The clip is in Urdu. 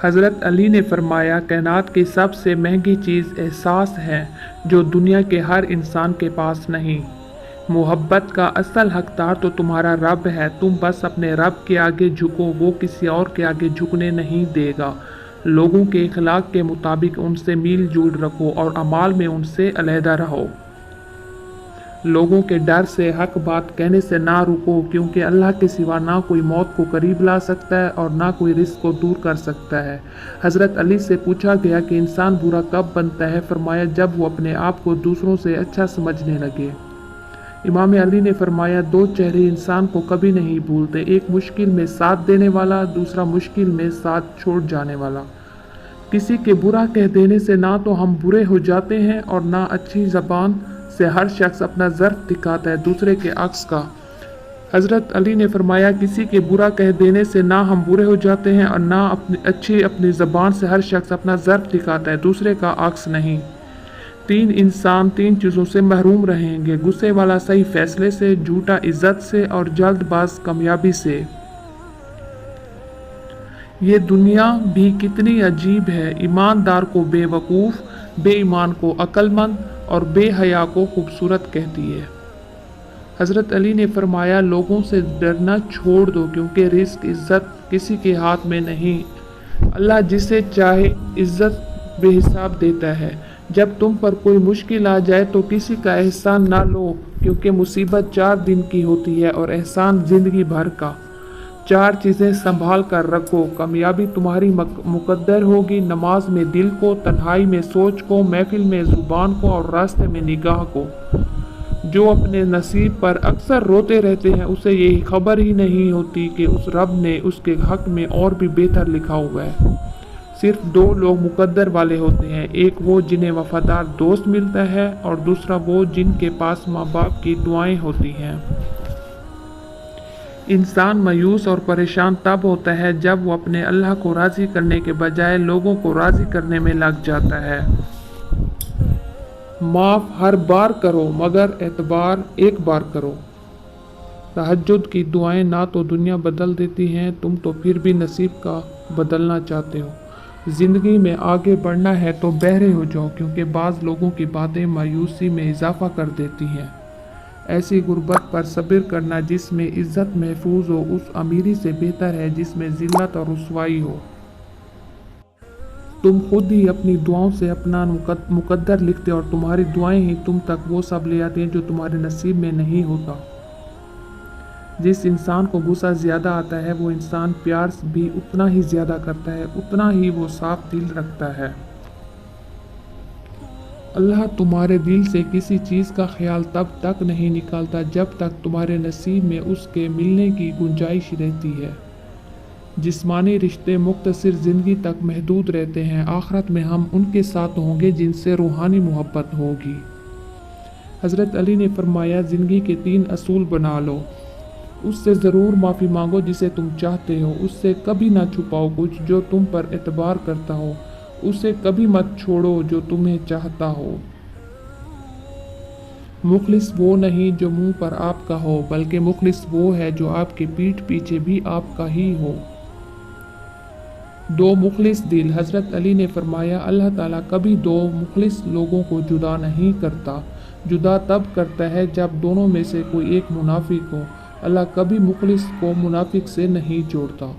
حضرت علی نے فرمایا کائنات کی سب سے مہنگی چیز احساس ہے جو دنیا کے ہر انسان کے پاس نہیں۔ محبت کا اصل حقدار تو تمہارا رب ہے، تم بس اپنے رب کے آگے جھکو، وہ کسی اور کے آگے جھکنے نہیں دے گا۔ لوگوں کے اخلاق کے مطابق ان سے میل جول رکھو اور اعمال میں ان سے علیحدہ رہو۔ لوگوں کے ڈر سے حق بات کہنے سے نہ رکو، کیونکہ اللہ کے سوا نہ کوئی موت کو قریب لا سکتا ہے اور نہ کوئی رزق کو دور کر سکتا ہے۔ حضرت علی سے پوچھا گیا کہ انسان برا کب بنتا ہے؟ فرمایا جب وہ اپنے آپ کو دوسروں سے اچھا سمجھنے لگے۔ امام علی نے فرمایا دو چہرے انسان کو کبھی نہیں بھولتے، ایک مشکل میں ساتھ دینے والا، دوسرا مشکل میں ساتھ چھوڑ جانے والا۔ کسی کے برا کہہ دینے سے نہ تو ہم برے ہو جاتے ہیں اور نہ اچھی زبان سے ہر شخص اپنا ظرف دکھاتا ہے دوسرے کے عکس کا۔ حضرت علی نے فرمایا کسی کے برا کہہ دینے سے نہ ہم برے ہو جاتے ہیں اور نہ اپنی زبان سے ہر شخص اپنا ظرف دکھاتا ہے دوسرے کا عکس نہیں۔ تین انسان تین چیزوں سے محروم رہیں گے، غصے والا صحیح فیصلے سے، جھوٹا عزت سے اور جلد باز کامیابی سے۔ یہ دنیا بھی کتنی عجیب ہے، ایماندار کو بے وقوف، بے ایمان کو عقل مند اور بے حیا کو خوبصورت کہتی ہے۔ حضرت علی نے فرمایا لوگوں سے ڈرنا چھوڑ دو، کیونکہ رزق عزت کسی کے ہاتھ میں نہیں، اللہ جسے چاہے عزت بے حساب دیتا ہے۔ جب تم پر کوئی مشکل آ جائے تو کسی کا احسان نہ لو، کیونکہ مصیبت 4 دن کی ہوتی ہے اور احسان زندگی بھر کا۔ 4 چیزیں سنبھال کر رکھو، کامیابی تمہاری مقدر ہوگی، نماز میں دل کو، تنہائی میں سوچ کو، محفل میں زبان کو اور راستے میں نگاہ کو۔ جو اپنے نصیب پر اکثر روتے رہتے ہیں اسے یہی خبر ہی نہیں ہوتی کہ اس رب نے اس کے حق میں اور بھی بہتر لکھا ہوا ہے۔ صرف 2 لوگ مقدر والے ہوتے ہیں، ایک وہ جنہیں وفادار دوست ملتا ہے اور دوسرا وہ جن کے پاس ماں باپ کی دعائیں ہوتی ہیں۔ انسان مایوس اور پریشان تب ہوتا ہے جب وہ اپنے اللہ کو راضی کرنے کے بجائے لوگوں کو راضی کرنے میں لگ جاتا ہے۔ معاف ہر بار کرو مگر اعتبار ایک بار کرو۔ تہجد کی دعائیں نہ تو دنیا بدل دیتی ہیں، تم تو پھر بھی نصیب کا بدلنا چاہتے ہو۔ زندگی میں آگے بڑھنا ہے تو بہرے ہو جاؤ، کیونکہ بعض لوگوں کی باتیں مایوسی میں اضافہ کر دیتی ہیں۔ ایسی غربت پر صبر کرنا جس میں عزت محفوظ ہو اس امیری سے بہتر ہے جس میں ذلت اور رسوائی ہو۔ تم خود ہی اپنی دعاؤں سے اپنا مقدر لکھتے اور تمہاری دعائیں ہی تم تک وہ سب لے آتی ہیں جو تمہارے نصیب میں نہیں ہوتا۔ جس انسان کو غصہ زیادہ آتا ہے وہ انسان پیار بھی اتنا ہی زیادہ کرتا ہے، اتنا ہی وہ صاف دل رکھتا ہے۔ اللہ تمہارے دل سے کسی چیز کا خیال تب تک نہیں نکالتا جب تک تمہارے نصیب میں اس کے ملنے کی گنجائش رہتی ہے۔ جسمانی رشتے مختصر زندگی تک محدود رہتے ہیں، آخرت میں ہم ان کے ساتھ ہوں گے جن سے روحانی محبت ہوگی۔ حضرت علی نے فرمایا زندگی کے 3 اصول بنا لو، اس سے ضرور معافی مانگو جسے تم چاہتے ہو، اس سے کبھی نہ چھپاؤ کچھ جو تم پر اعتبار کرتا ہو، اسے کبھی مت چھوڑو جو تمہیں چاہتا ہو۔ مخلص وہ نہیں جو منہ پر آپ کا ہو، بلکہ مخلص وہ ہے جو آپ کی پیٹھ پیچھے بھی آپ کا ہی ہو۔ 2 مخلص دل۔ حضرت علی نے فرمایا اللہ تعالیٰ کبھی 2 مخلص لوگوں کو جدا نہیں کرتا، جدا تب کرتا ہے جب دونوں میں سے کوئی ایک منافق ہو۔ اللہ کبھی مخلص کو منافق سے نہیں جوڑتا۔